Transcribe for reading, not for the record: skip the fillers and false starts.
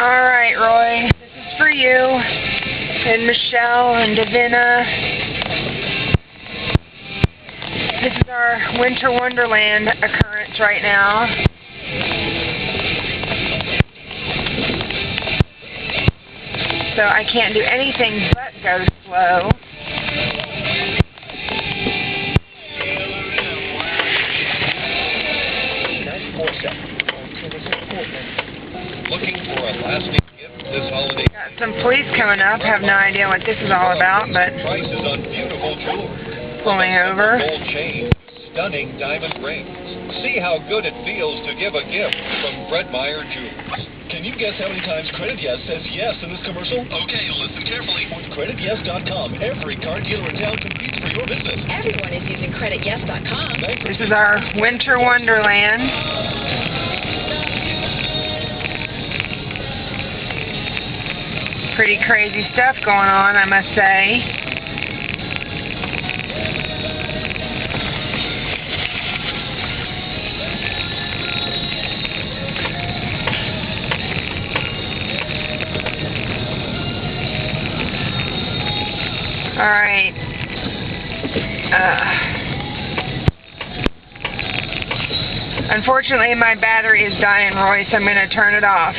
Alright, Roy, this is for you, and Michelle, and Davina. This is our Winter Wonderland occurrence right now. So I can't do anything but go slow. Looking for a lasting gift this holiday? Got some police coming up. Have no idea what this is all about, but Prices on beautiful jewelry. pulling over. Gold chain, stunning diamond rings. See how good it feels to give a gift from Fred Meyer Jewelers. Can you guess how many times Credit Yes says yes in this commercial? Okay, listen carefully. With CreditYes.com, every car dealer in town competes for your business. Everyone is using CreditYes.com. This is our Winter Wonderland. Pretty crazy stuff going on, I must say. Alright. Unfortunately, my battery is dying, Roy, so I'm going to turn it off.